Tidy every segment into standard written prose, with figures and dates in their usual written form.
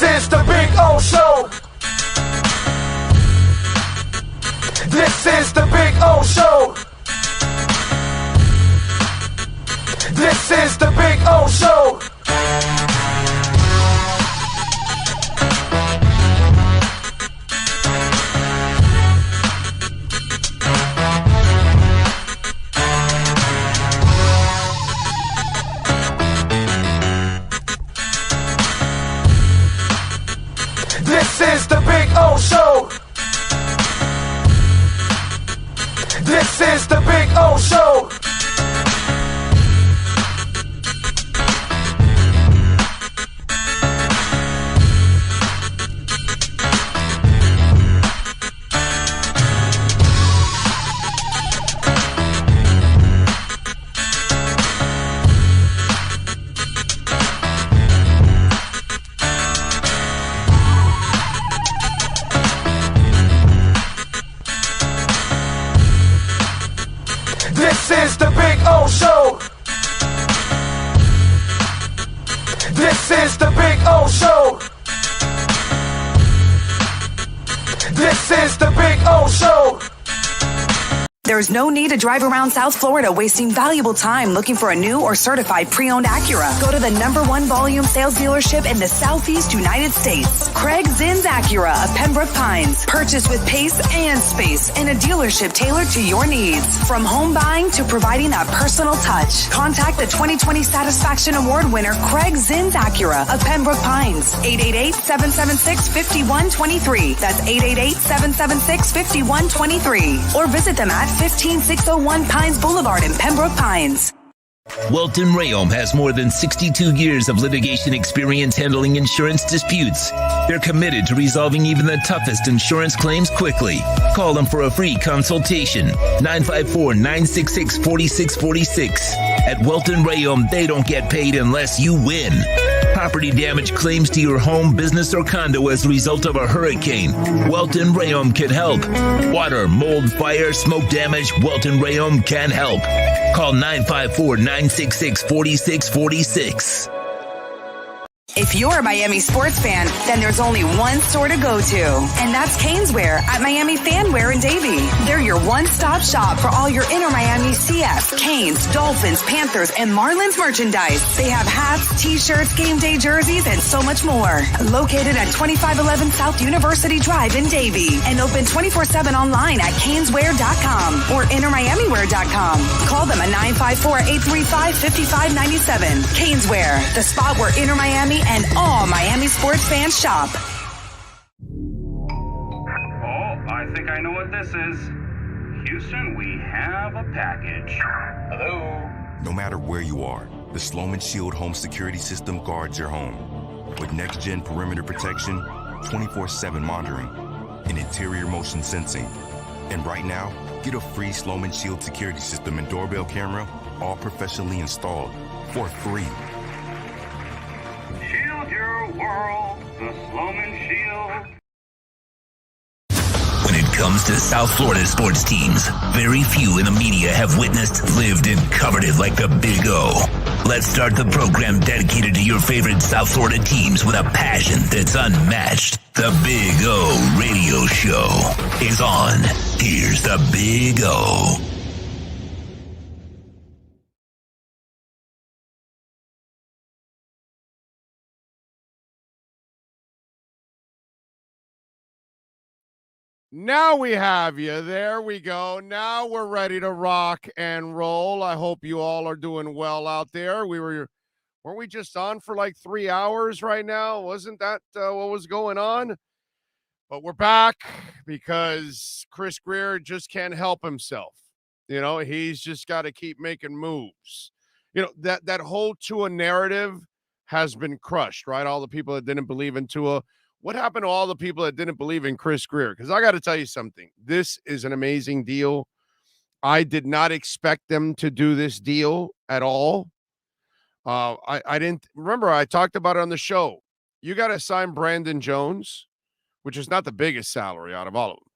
This is the Big O Show. This is the Big O Show. This is the Big O Show. This is the Big O Show. This is the Big O Show. This is the Big O Show. This is the Big O Show. This is the Big O Show. There's no need to drive around South Florida wasting valuable time looking for a new or certified pre-owned Acura. Go to the #1 volume sales dealership in the Southeast United States. Craig Zinn's Acura of Pembroke Pines. Purchase with pace and space in a dealership tailored to your needs. From home buying to providing that personal touch. Contact the 2020 Satisfaction Award winner Craig Zinn's Acura of Pembroke Pines. 888-776-5123. That's 888-776-5123. Or visit them at 15601 Pines Boulevard in Pembroke Pines. Welton Rayom has more than 62 years of litigation experience handling insurance disputes. They're committed to resolving even the toughest insurance claims quickly. Call them for a free consultation. 954-966-4646. At Welton Rayom, they don't get paid unless you win. Property damage claims to your home, business, or condo as a result of a hurricane. Welton Rayom can help. Water, mold, fire, smoke damage, Welton Rayom can help. Call 954-966-4646. If you're a Miami sports fan, then there's only one store to go to, and that's Caneswear at Miami Fanwear in Davie. They're your one-stop shop for all your inner Miami CF, Canes, Dolphins, Panthers, and Marlins merchandise. They have hats, t-shirts, game day jerseys, and so much more. Located at 2511 South University Drive in Davie, and open 24/7 online at caneswear.com or innermiamiwear.com. Call them at 954-835-5597. Caneswear, the spot where inner Miami and all Miami sports fans shop. Oh, I think I know what this is. Houston, we have a package. Hello? No matter where you are, the Sloman Shield home security system guards your home. With next-gen perimeter protection, 24/7 monitoring, and interior motion sensing. And right now, get a free Sloman Shield security system and doorbell camera, all professionally installed, for free. Shield your world, the Sloman Shield. When it comes to South Florida sports teams, very few in the media have witnessed, lived, and covered it like the Big O. Let's start the program dedicated to your favorite South Florida teams with a passion that's unmatched. The Big O Radio Show is on. Here's the Big O. Now we have you. There we go. Now we're ready to rock and roll. I hope you all are doing well out there. Weren't we just on for like 3 hours right now? Wasn't that what was going on? But we're back because Chris Greer just can't help himself. You know, he's just got to keep making moves. You know, that whole Tua narrative has been crushed, right? All the people that didn't believe in Tua. What happened to all the people that didn't believe in Chris Greer? Because I got to tell you something. This is an amazing deal. I did not expect them to do this deal at all. I didn't remember. I talked about it on the show. You got to sign Brandon Jones, which is not the biggest salary out of all of them.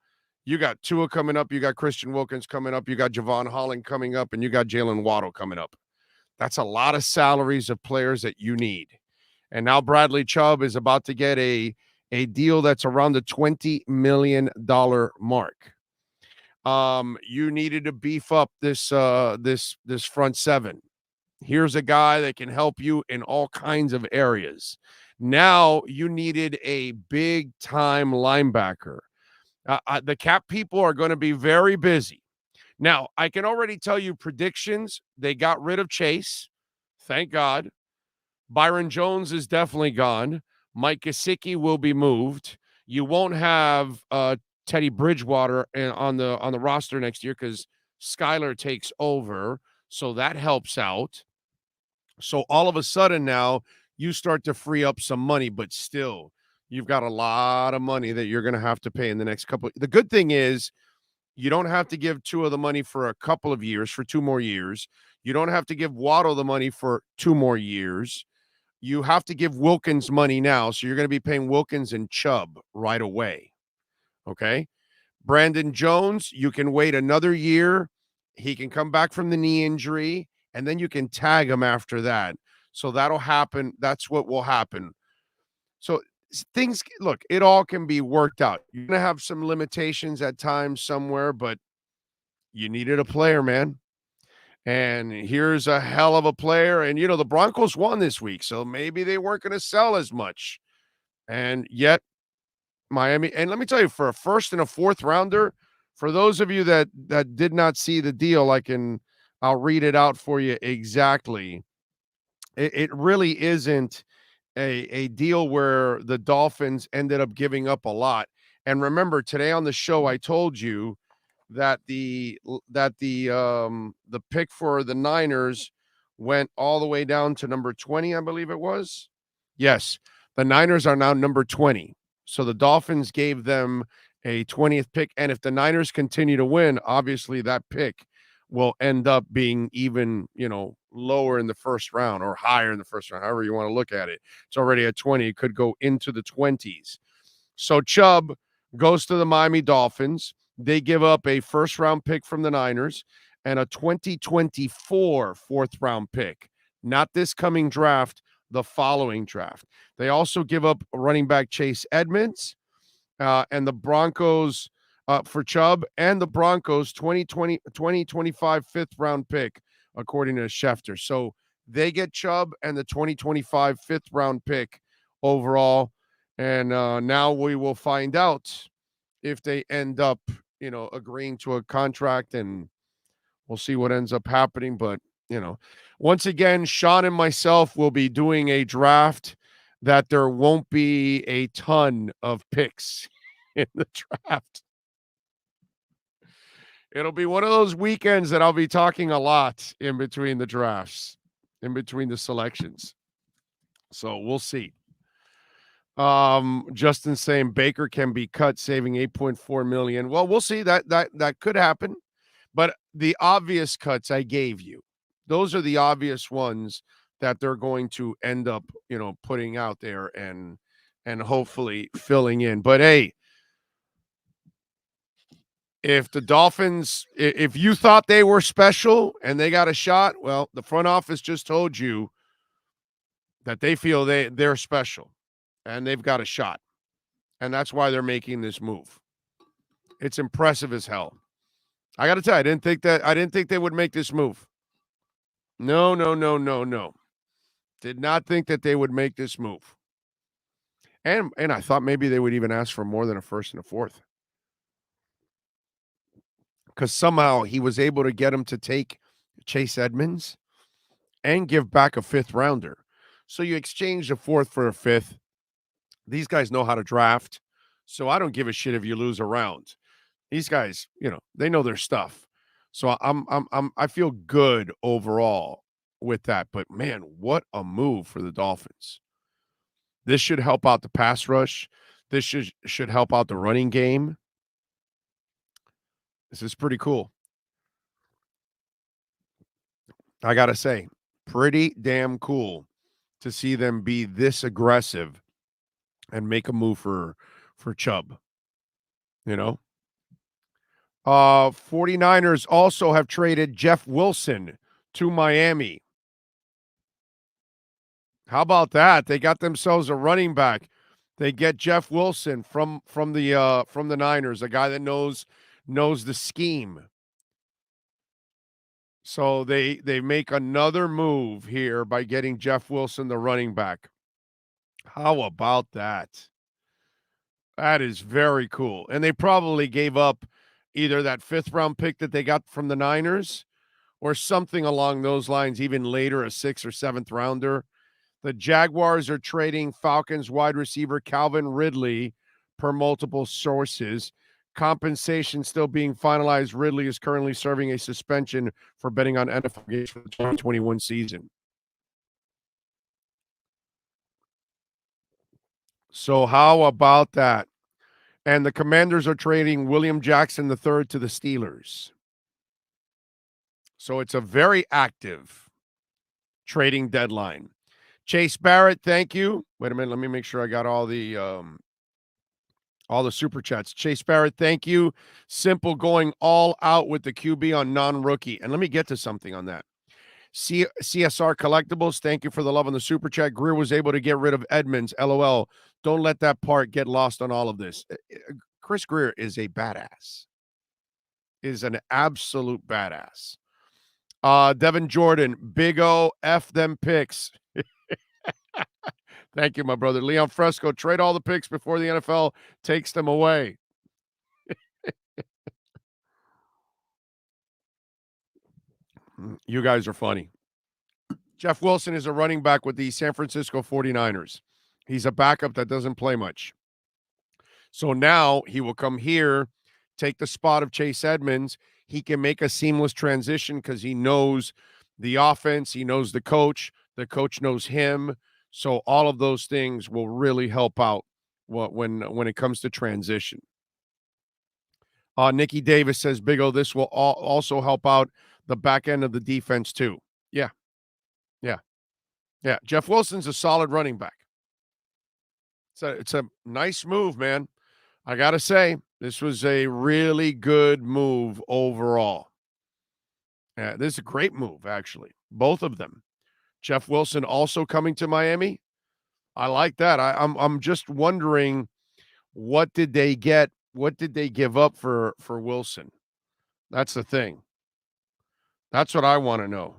You got Tua coming up. You got Christian Wilkins coming up. You got Javon Holland coming up, and you got Jalen Waddle coming up. That's a lot of salaries of players that you need. And now Bradley Chubb is about to get a deal that's around the $20 million mark. You needed to beef up this front seven. Here's a guy that can help you in all kinds of areas. Now you needed a big time linebacker. The cap people are going to be very busy. Now, I can already tell you predictions. They got rid of Chase. Thank God. Byron Jones is definitely gone. Mike Gesicki will be moved. You won't have Teddy Bridgewater on the roster next year because Skyler takes over. So that helps out. So all of a sudden now you start to free up some money, but still you've got a lot of money that you're going to have to pay in the next couple. The good thing is you don't have to give Tua the money for a couple of years, for 2 more years. You don't have to give Waddle the money for 2 more years. You have to give Wilkins money now. So you're going to be paying Wilkins and Chubb right away. Okay. Brandon Jones, you can wait another year. He can come back from the knee injury, and then you can tag him after that. So that'll happen. That's what will happen. So things, look, it all can be worked out. You're going to have some limitations at times somewhere, but you needed a player, man. And here's a hell of a player. And, the Broncos won this week, so maybe they weren't going to sell as much. And yet, Miami, and let me tell you, for a first and a fourth rounder, for those of you that did not see the deal, I'll read it out for you exactly. It really isn't a deal where the Dolphins ended up giving up a lot. And remember, today on the show, I told you that the pick for the Niners went all the way down to number 20, I believe it was. Yes, the Niners are now number 20. So the Dolphins gave them a 20th pick. And if the Niners continue to win, obviously that pick will end up being even, lower in the first round or higher in the first round, however you want to look at it. It's already at 20. It could go into the 20s. So Chubb goes to the Miami Dolphins. They give up a first-round pick from the Niners and a 2024 fourth-round pick. Not this coming draft, the following draft. They also give up running back Chase Edmonds and the Broncos for Chubb, and the Broncos 2025 fifth-round pick, according to Schefter. So they get Chubb and the 2025 fifth-round pick overall. And now we will find out if they end up, agreeing to a contract, and we'll see what ends up happening. But, once again, Sean and myself will be doing a draft that there won't be a ton of picks in the draft. It'll be one of those weekends that I'll be talking a lot in between the drafts, in between the selections. So we'll see. Justin saying Baker can be cut, saving $8.4 million. Well, we'll see. That could happen. But the obvious cuts I gave you, those are the obvious ones that they're going to end up, putting out there and hopefully filling in. But hey, if the Dolphins, if you thought they were special and they got a shot, well, the front office just told you that they feel they're special and they've got a shot. And that's why they're making this move. It's impressive as hell. I got to tell you, I didn't think they would make this move. No. Did not think that they would make this move. And I thought maybe they would even ask for more than a first and a fourth. Because somehow he was able to get him to take Chase Edmonds and give back a fifth rounder. So you exchange a fourth for a fifth. These guys know how to draft. So I don't give a shit if you lose a round. These guys, they know their stuff. So I feel good overall with that. But man, what a move for the Dolphins. This should help out the pass rush. This should help out the running game. This is pretty cool. I got to say, pretty damn cool to see them be this aggressive and make a move for Chubb. 49ers also have traded Jeff Wilson to Miami. How about that? They got themselves a running back. They get Jeff Wilson from the Niners, a guy that knows the scheme. So they make another move here by getting Jeff Wilson, the running back. How about that? That is very cool. And they probably gave up either that 5th round pick that they got from the Niners or something along those lines, even later, a 6th or 7th rounder. The Jaguars are trading Falcons wide receiver Calvin Ridley per multiple sources. Compensation still being finalized. Ridley is currently serving a suspension for betting on NFL games for the 2021 season. So how about that? And the Commanders are trading William Jackson III to the Steelers. So it's a very active trading deadline. Chase Barrett, thank you. Wait a minute, let me make sure I got all the super chats. Chase Barrett, thank you. Simple going all out with the QB on non-rookie. And let me get to something on that. CSR Collectibles, thank you for the love on the super chat. Greer was able to get rid of Edmonds. LOL. Don't let that part get lost on all of this. Chris Greer is a badass. Is an absolute badass. Devin Jordan, Big O, F them picks. Thank you, my brother. Leon Fresco, trade all the picks before the NFL takes them away. You guys are funny. Jeff Wilson is a running back with the San Francisco 49ers. He's a backup that doesn't play much. So now he will come here, take the spot of Chase Edmonds. He can make a seamless transition because he knows the offense. He knows the coach. The coach knows him. So all of those things will really help out when it comes to transition. Nikki Davis says, Big O, this will also help out the back end of the defense too. Yeah. Jeff Wilson's a solid running back. It's a nice move, man. I got to say, this was a really good move overall. This is a great move, actually. Both of them. Jeff Wilson also coming to Miami. I like that. I'm just wondering, what did they get? What did they give up for Wilson? That's the thing. That's what I want to know.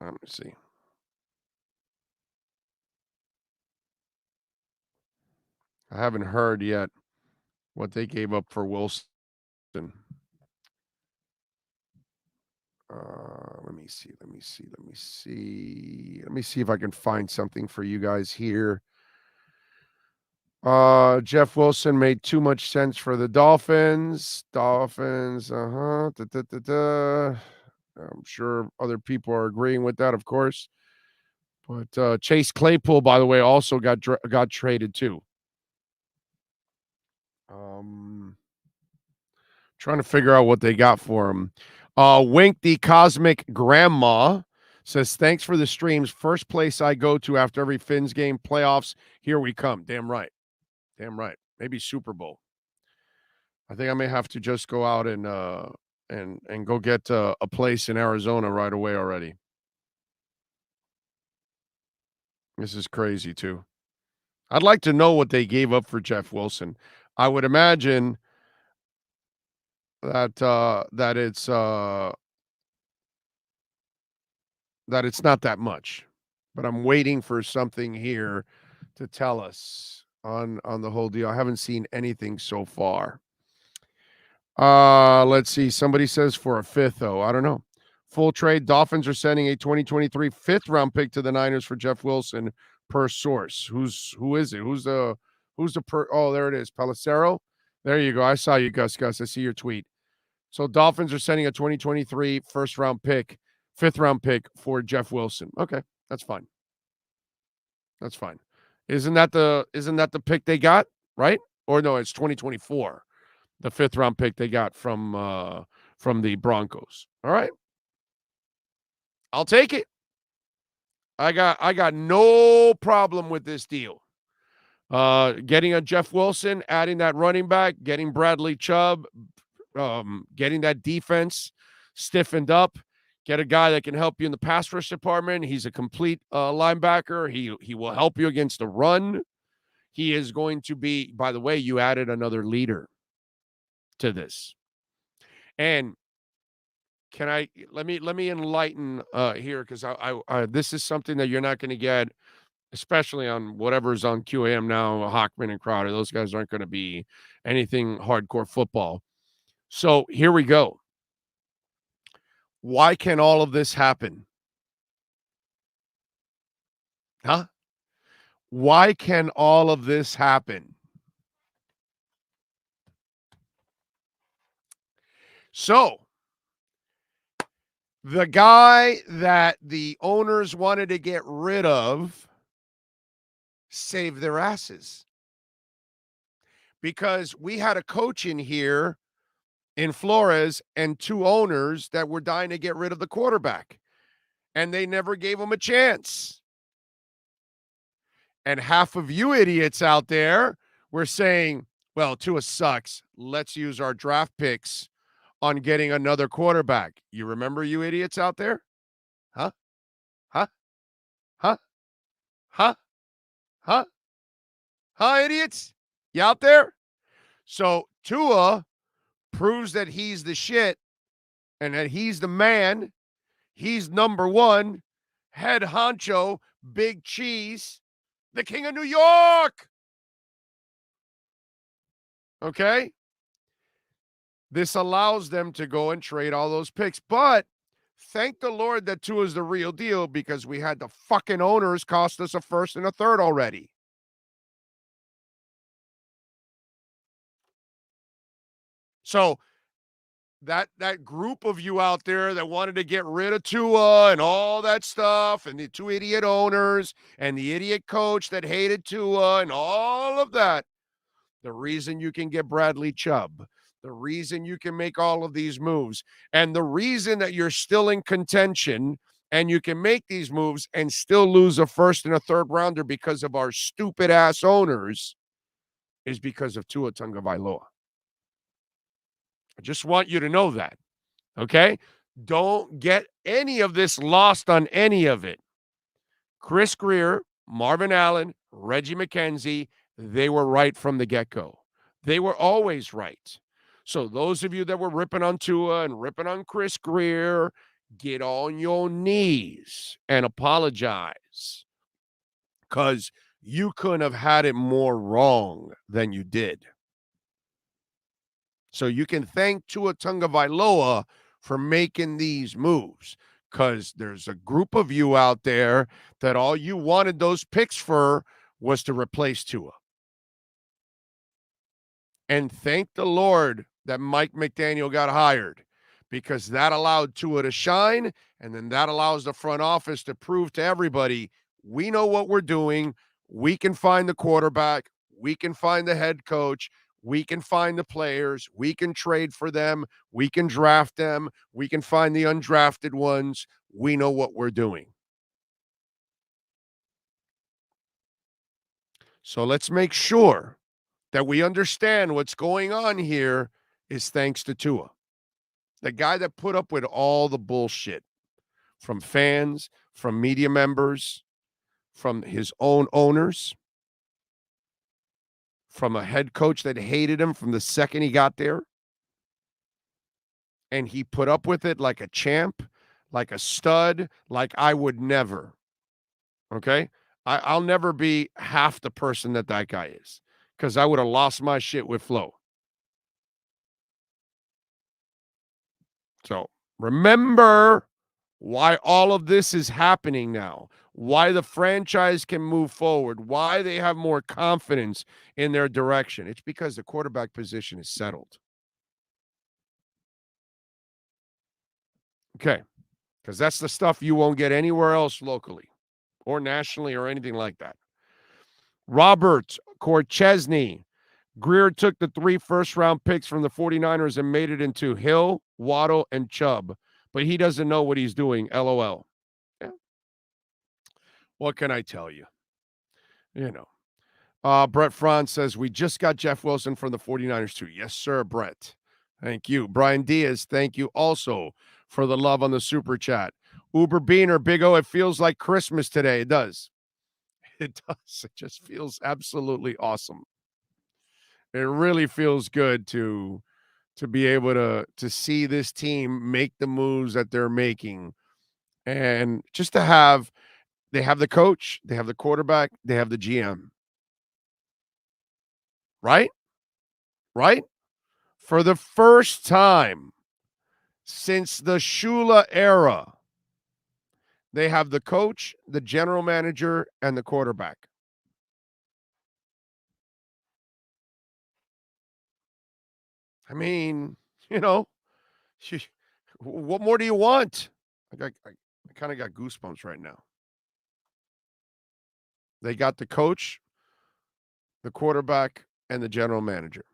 Let me see. I haven't heard yet what they gave up for Wilson. Let me see. Let me see if I can find something for you guys here. Jeff Wilson made too much sense for the Dolphins. I'm sure other people are agreeing with that, of course. But Chase Claypool, by the way, also got traded too. Trying to figure out what they got for him. Wink the Cosmic Grandma says, thanks for the streams. First place I go to after every Fins game, playoffs. Here we come. Damn right. Maybe Super Bowl. I think I may have to just go out and go get a place in Arizona right away already. This is crazy too. I'd like to know what they gave up for Jeff Wilson. I would imagine that it's not that much, but I'm waiting for something here to tell us on the whole deal. I haven't seen anything so far. Let's see. Somebody says for a 5th, though. I don't know. Full trade. Dolphins are sending a 2023 5th round pick to the Niners for Jeff Wilson per source. Who is it? Who's the oh, there it is. Pelissero. There you go. I saw you, Gus. I see your tweet. So Dolphins are sending a 2023 5th round pick for Jeff Wilson. Okay, that's fine. Isn't that the pick they got, right? Or no, it's 2024. The 5th round pick they got from the Broncos. All right. I'll take it. I got no problem with this deal. Getting a Jeff Wilson, adding that running back, getting Bradley Chubb, getting that defense stiffened up, Get a guy that can help you in the pass rush department. He's a complete linebacker. He will help you against the run. He is going to be, by the way, you added another leader to this. And let me enlighten here, because I this is something that you're not going to get, especially on whatever's on QAM now, Hockman and Crowder. Those guys aren't going to be anything hardcore football. So here we go. Why can all of this happen? Huh? Why can all of this happen? So, the guy that the owners wanted to get rid of saved their asses. Because we had a coach in here in Flores and two owners that were dying to get rid of the quarterback, and they never gave him a chance. And half of you idiots out there were saying, well, Tua sucks. Let's use our draft picks on getting another quarterback. You remember, you idiots out there? Huh? Huh? Huh? Huh? Huh? Huh, idiots? You out there? So Tua proves that he's the shit and that he's the man. He's number one, head honcho, big cheese, the king of New York. Okay? This allows them to go and trade all those picks. But thank the Lord that Tua is the real deal, because we had the fucking owners cost us a first and a third already. So that group of you out there that wanted to get rid of Tua and all that stuff, and the two idiot owners and the idiot coach that hated Tua and all of that, the reason you can get Bradley Chubb, the reason you can make all of these moves, and the reason that you're still in contention and you can make these moves and still lose a first and a third rounder because of our stupid ass owners is because of Tua Tagovailoa. I just want you to know that, okay? Don't get any of this lost on any of it. Chris Greer, Marvin Allen, Reggie McKenzie, they were right from the get-go. They were always right. So those of you that were ripping on Tua and ripping on Chris Greer, get on your knees and apologize, because you couldn't have had it more wrong than you did. So you can thank Tua Tagovailoa for making these moves, because there's a group of you out there that all you wanted those picks for was to replace Tua. And thank the Lord that Mike McDaniel got hired, because that allowed Tua to shine, and then that allows the front office to prove to everybody, we know what we're doing. We can find the quarterback. We can find the head coach. We can find the players. We can trade for them. We can draft them. We can find the undrafted ones. We know what we're doing. So let's make sure that we understand what's going on here is thanks to Tua, the guy that put up with all the bullshit from fans, from media members, from his own owners, from a head coach that hated him from the second he got there. And he put up with it like a champ, like a stud, like I would never. Okay? I'll never be half the person that guy is, because I would have lost my shit with Flo. So remember why all of this is happening now, why the franchise can move forward, why they have more confidence in their direction. It's because the quarterback position is settled. Okay, because that's the stuff you won't get anywhere else locally or nationally or anything like that. Robert Korchesny. Greer took the 3 first-round picks from the 49ers and made it into Hill, Waddle, and Chubb. But he doesn't know what he's doing, LOL. Yeah. What can I tell you? You know. Brett Franz says, we just got Jeff Wilson from the 49ers too. Yes, sir, Brett. Thank you. Brian Diaz, thank you also for the love on the super chat. Uber Beaner, Big O, it feels like Christmas today. It does. It does. It just feels absolutely awesome. It really feels good to be able to see this team make the moves that they're making, and just to have they have the coach, they have the quarterback, they have the GM. Right? Right? For the first time since the Shula era, they have the coach, the general manager, and the quarterback. I mean, you know, what more do you want? I kind of got goosebumps right now. They got the coach, the quarterback, and the general manager.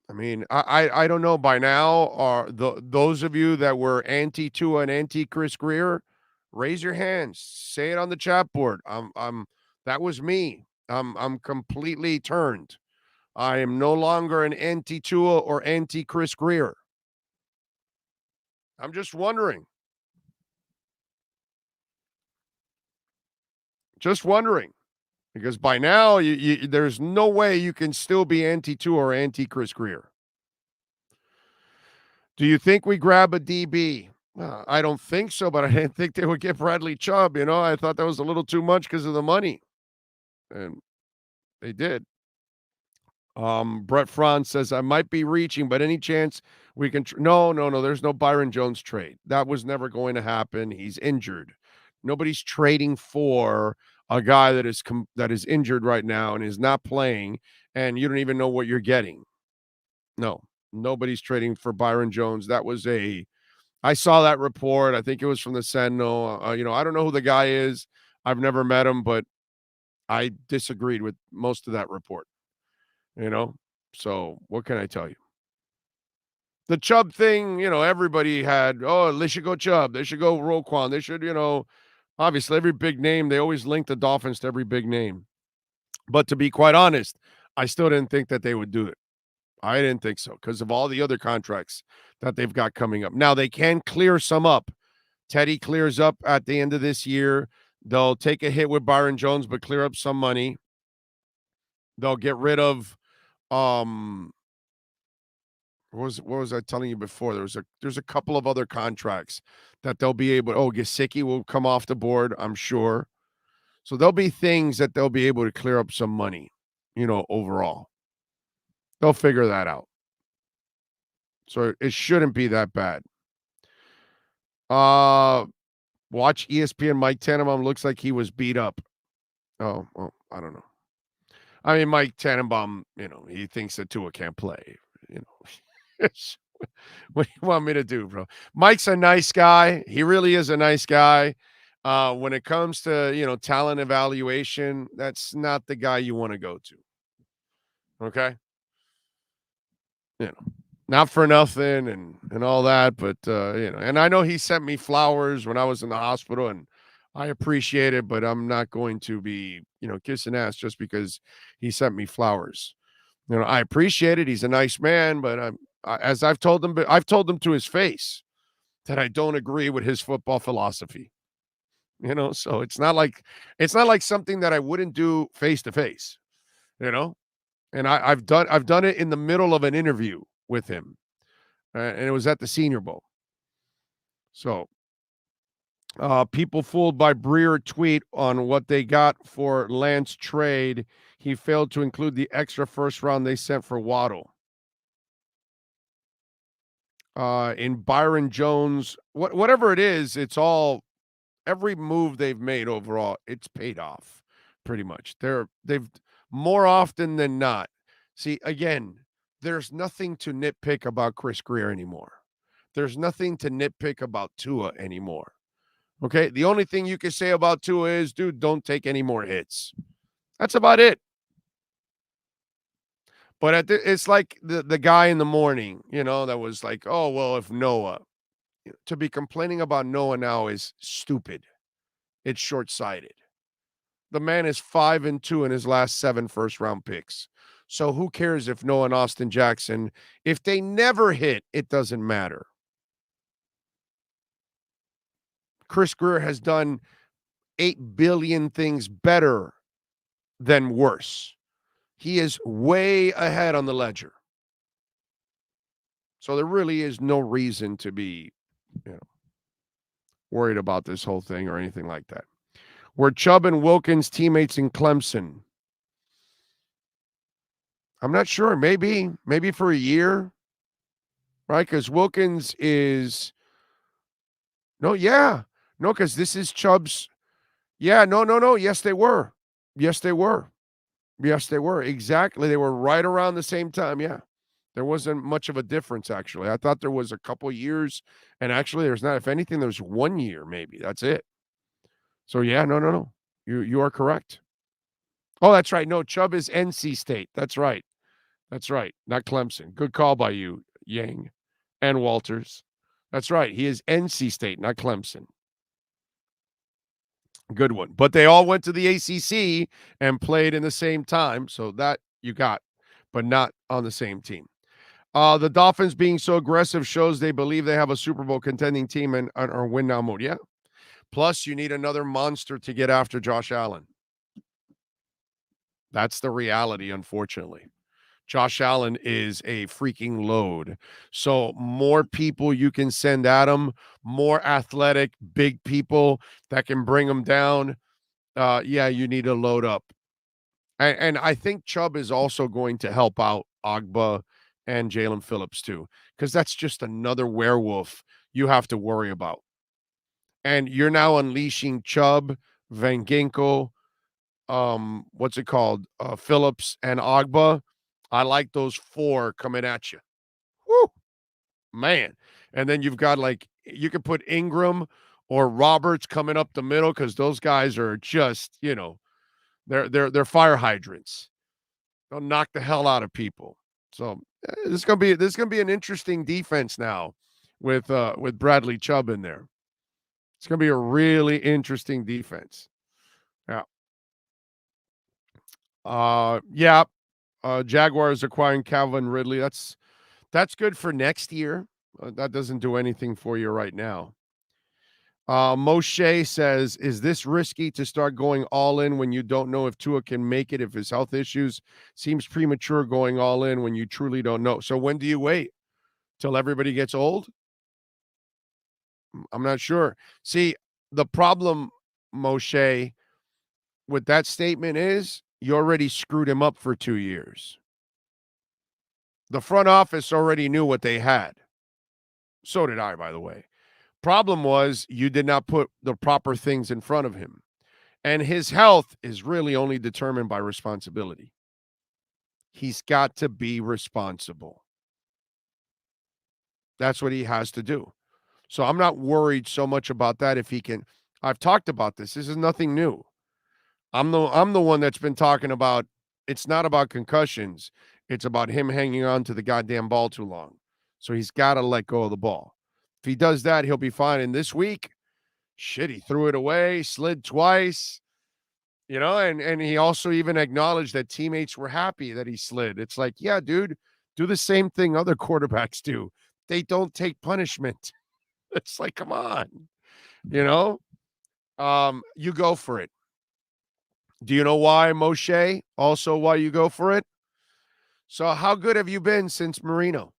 I mean, I don't know by now, are those of you that were anti Tua and anti Chris Greer, raise your hands. Say it on the chat board. That was me. I'm completely turned. I am no longer an anti Tua or anti Chris Greer. I'm just wondering. Just wondering. Because by now, there's no way you can still be anti Tua or anti Chris Greer. Do you think we grab a DB? I don't think so, but I didn't think they would get Bradley Chubb. I thought that was a little too much because of the money. And they did. Brett Franz says, I might be reaching, but any chance we can no, there's no Byron Jones trade. That was never going to happen. He's injured. Nobody's trading for a guy that is injured right now and is not playing, and you don't even know what you're getting. No, nobody's trading for Byron Jones. I saw that report. I think it was from the Sentinel. I don't know who the guy is. I've never met him, but I disagreed with most of that report. So what can I tell you? The Chubb thing, everybody had, they should go Chubb. They should go Roquan. They should, obviously every big name, they always link the Dolphins to every big name. But to be quite honest, I still didn't think that they would do it. I didn't think so because of all the other contracts that they've got coming up. Now, they can clear some up. Teddy clears up at the end of this year. They'll take a hit with Byron Jones, but clear up some money. They'll get rid of what was I telling you before? There's a couple of other contracts that they'll be able. Gesicki will come off the board, I'm sure. So there'll be things that they'll be able to clear up some money, overall. They'll figure that out. So it shouldn't be that bad. Watch ESPN. Mike Tannenbaum looks like he was beat up. Oh, well, I don't know. I mean, Mike Tannenbaum, he thinks that Tua can't play. What do you want me to do, bro? Mike's a nice guy. He really is a nice guy. When it comes to, talent evaluation, that's not the guy you want to go to. Okay? Not for nothing and all that, but, and I know he sent me flowers when I was in the hospital, and I appreciate it, but I'm not going to be, kissing ass just because he sent me flowers. I appreciate it. He's a nice man, but as I've told him to his face that I don't agree with his football philosophy. So it's not like something that I wouldn't do face to face, and I've done it in the middle of an interview with him, and it was at the Senior Bowl. So, people fooled by Breer tweet on what they got for Lance trade. He failed to include the extra first round they sent for Waddle. In Byron Jones, whatever it is, it's all every move they've made overall, it's paid off pretty much. They've more often than not. See, again, there's nothing to nitpick about Chris Greer anymore. There's nothing to nitpick about Tua anymore. Okay, the only thing you can say about Tua is, dude, don't take any more hits. That's about it. But it's like the guy in the morning, that was like, oh, well, if Noah, to be complaining about Noah now is stupid. It's short-sighted. The man is 5-2 in his last 7 first-round picks. So who cares if Noah and Austin Jackson, if they never hit, it doesn't matter. Chris Greer has done 8 billion things better than worse. He is way ahead on the ledger. So there really is no reason to be, worried about this whole thing or anything like that. Were Chubb and Wilkins teammates in Clemson? I'm not sure. Maybe for a year, right? Because Wilkins is because this is Chubb's. Yeah, no. Yes, they were. Exactly. They were right around the same time. Yeah. There wasn't much of a difference, actually. I thought there was a couple years, and actually there's not. If anything, there's 1 year, maybe. That's it. So, yeah, no. You are correct. Oh, that's right. No, Chubb is NC State. That's right. Not Clemson. Good call by you, Yang and Walters. That's right. He is NC State, not Clemson. Good one. But they all went to the ACC and played in the same time. So that you got, but not on the same team. The Dolphins being so aggressive shows they believe they have a Super Bowl contending team and are win now mode. Yeah. Plus, you need another monster to get after Josh Allen. That's the reality, unfortunately. Josh Allen is a freaking load. So more people you can send at him, more athletic, big people that can bring him down. You need to load up. And I think Chubb is also going to help out Agba and Jalen Phillips too, because that's just another werewolf you have to worry about. And you're now unleashing Chubb, Van Ginkel, Phillips and Agba. I like those 4 coming at you. Woo, man. And then you've got you could put Ingram or Roberts coming up the middle because those guys are just, they're fire hydrants. They'll knock the hell out of people. So this is gonna be an interesting defense now with Bradley Chubb in there. It's gonna be a really interesting defense. Yeah. Jaguars acquiring Calvin Ridley. That's good for next year. That doesn't do anything for you right now. Moshe says, is this risky to start going all in when you don't know if Tua can make it, if his health issues? Seems premature going all in when you truly don't know. So when do you wait? Till everybody gets old? I'm not sure. See, the problem, Moshe, with that statement is you already screwed him up for 2 years. The front office already knew what they had. So did I, by the way. Problem was you did not put the proper things in front of him. And his health is really only determined by responsibility. He's got to be responsible. That's what he has to do. So I'm not worried so much about that if he can. I've talked about this. This is nothing new. I'm the one that's been talking about it's not about concussions. It's about him hanging on to the goddamn ball too long. So he's got to let go of the ball. If he does that, he'll be fine. And this week, he threw it away, slid twice, and he also even acknowledged that teammates were happy that he slid. It's like, yeah, dude, do the same thing other quarterbacks do. They don't take punishment. It's like, come on, you go for it. Do you know why, Moshe? Also why you go for it? So how good have you been since Marino?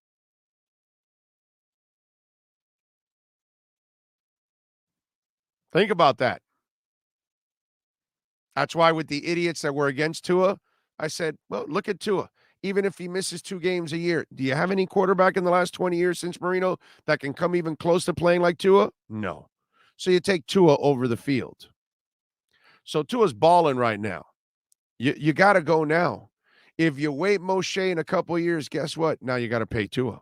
Think about that. That's why with the idiots that were against Tua, I said, well, look at Tua. Even if he misses 2 games a year, do you have any quarterback in the last 20 years since Marino that can come even close to playing like Tua? No. So you take Tua over the field. So Tua's balling right now. You got to go now. If you wait Moshe in a couple of years, guess what? Now you got to pay Tua.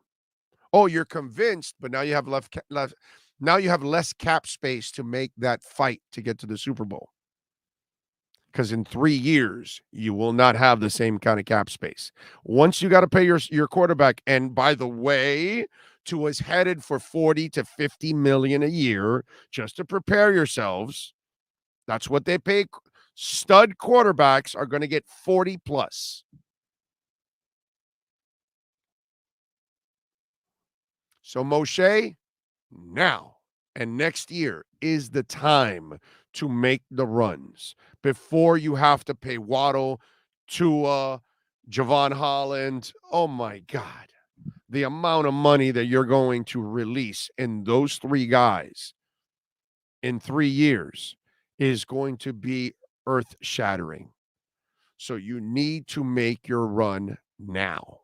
Oh, you're convinced, but now you have now you have less cap space to make that fight to get to the Super Bowl. Because in 3 years, you will not have the same kind of cap space. Once you got to pay your quarterback, and by the way, Tua's headed for 40 to 50 million a year, just to prepare yourselves. That's what they pay. Stud quarterbacks are going to get 40 plus. So Moshe, now and next year is the time to make the runs before you have to pay Waddle, Tua, Javon Holland. Oh my God. The amount of money that you're going to release in those three guys in 3 years is going to be earth shattering. So you need to make your run now.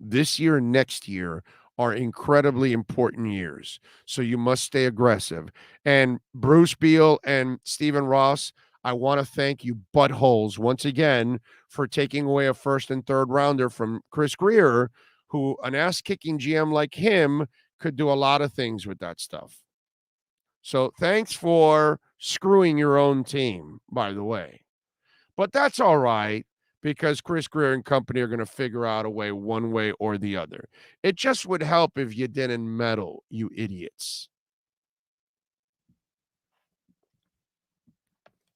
This year, next year are incredibly important years. So you must stay aggressive. And Bruce Beal and Stephen Ross, I want to thank you buttholes once again for taking away a first and third rounder from Chris Greer, who an ass-kicking GM like him could do a lot of things with that stuff. So thanks for screwing your own team, by the way. But that's all right, because Chris Greer and company are going to figure out a way one way or the other. It just would help if you didn't meddle, you idiots.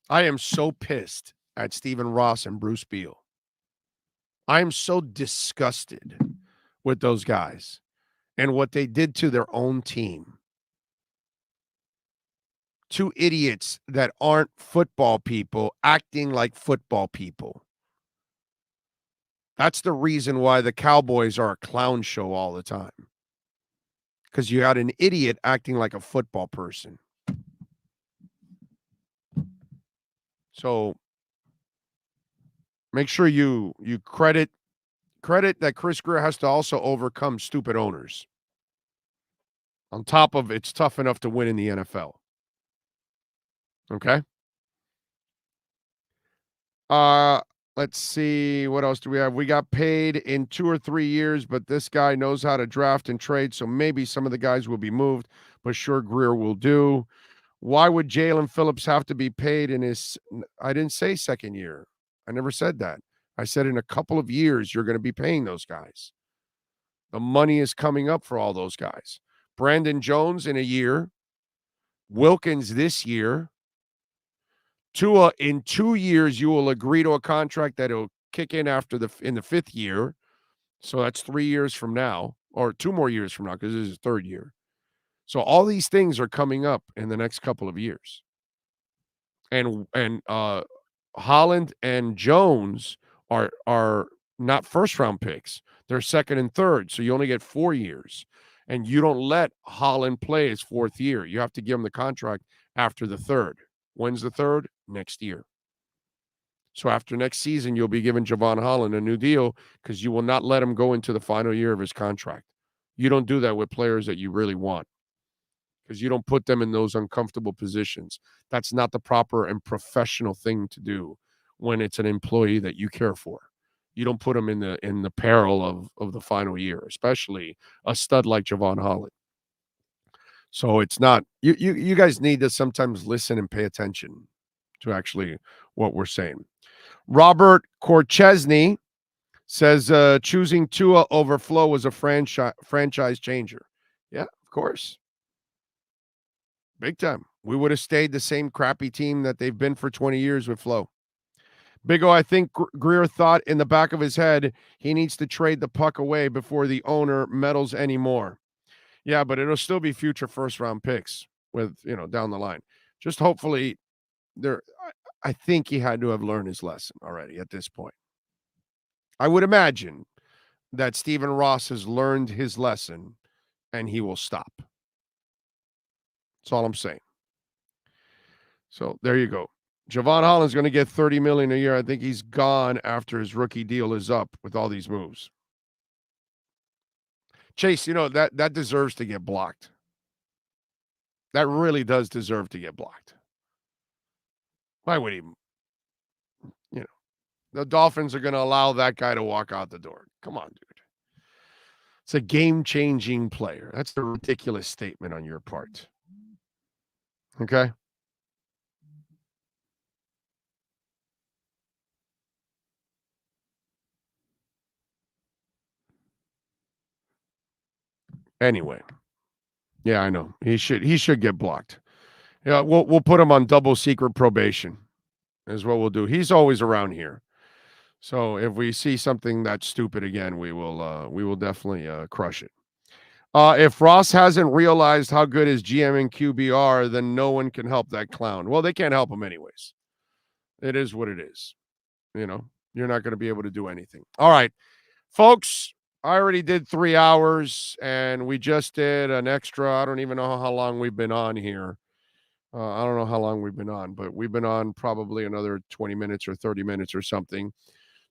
I am so pissed at Stephen Ross and Bruce Beal. I am so disgusted with those guys and what they did to their own team. Two idiots that aren't football people acting like football people. That's the reason why the Cowboys are a clown show all the time. Because you got an idiot acting like a football person. So make sure you credit that Chris Greer has to also overcome stupid owners. On top of it's tough enough to win in the NFL. Okay? Let's see. What else do we have? We got paid in 2 or 3 years, but this guy knows how to draft and trade, so maybe some of the guys will be moved, but sure, Greer will do. Why would Jalen Phillips have to be paid in his – I didn't say second year. I never said that. I said in a couple of years, you're going to be paying those guys. The money is coming up for all those guys. Brandon Jones in a year. Wilkins this year. Tua, in 2 years, you will agree to a contract that will kick in in the 5th year. So that's 3 years from now, or 2 more years from now, because this is his 3rd year. So all these things are coming up in the next couple of years. And Holland and Jones are not first-round picks. They're second and third, so you only get 4 years. And you don't let Holland play his 4th year. You have to give him the contract after the 3rd. When's the 3rd? Next year. So after next season, you'll be giving Javon Holland a new deal because you will not let him go into the final year of his contract. You don't do that with players that you really want because you don't put them in those uncomfortable positions. That's not the proper and professional thing to do when it's an employee that you care for. You don't put them in the peril of the final year, especially a stud like Javon Holland. So it's not you guys need to sometimes listen and pay attention to actually what we're saying. Robert Korchesny says choosing Tua over Flo was a franchise changer. Yeah, of course. Big time. We would have stayed the same crappy team that they've been for 20 years with Flo. Big O, I think Greer thought in the back of his head he needs to trade the puck away before the owner meddles anymore. Yeah, but it'll still be future first-round picks with, down the line. Just hopefully I think he had to have learned his lesson already at this point. I would imagine that Stephen Ross has learned his lesson and he will stop. That's all I'm saying. So there you go. Javon Holland's going to get $30 million a year. I think he's gone after his rookie deal is up with all these moves. Chase, that deserves to get blocked. That really does deserve to get blocked. Why would he? The Dolphins are going to allow that guy to walk out the door. Come on, dude. It's a game-changing player. That's a ridiculous statement on your part. Okay? Anyway. Yeah, I know. He should get blocked. Yeah, we'll put him on double secret probation. Is what we'll do. He's always around here. So if we see something that's stupid again, we will definitely crush it. If Ross hasn't realized how good his GM and QB are, then no one can help that clown. Well, they can't help him anyways. It is what it is. You know, you're not going to be able to do anything. All right, folks, I already did 3 hours, and we just did an extra. I don't even know how long we've been on here. I don't know how long we've been on, but we've been on probably another 20 minutes or 30 minutes or something.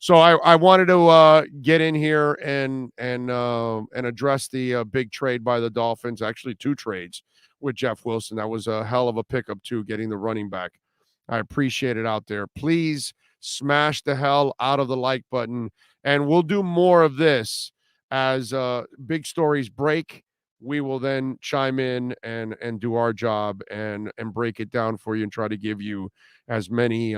So I wanted to get in here and address the big trade by the Dolphins. Actually, 2 trades with Jeff Wilson. That was a hell of a pickup too, getting the running back. I appreciate it out there. Please smash the hell out of the like button, and we'll do more of this as big stories break. We will then chime in and do our job and break it down for you and try to give you as many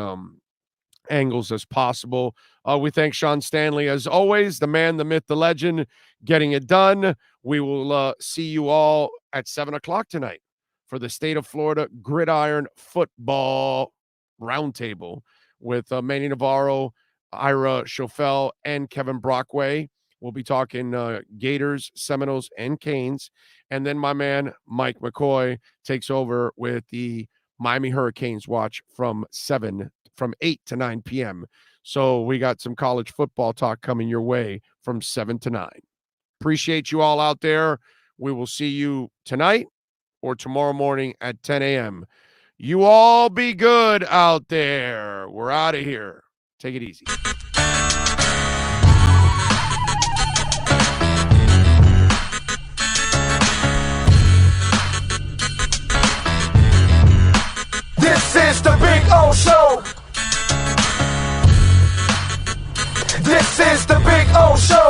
angles as possible. We thank Sean Stanley, as always, the man, the myth, the legend, getting it done. We will see you all at 7 o'clock tonight for the State of Florida Gridiron Football Roundtable with Manny Navarro, Ira Schofel, and Kevin Brockway. We'll be talking Gators, Seminoles, and Canes. And then my man, Mike McCoy, takes over with the Miami Hurricanes watch from 8 to 9 p.m. So we got some college football talk coming your way from 7 to 9. Appreciate you all out there. We will see you tonight or tomorrow morning at 10 a.m. You all be good out there. We're out of here. Take it easy. This is the Big O Show. This is the Big O Show.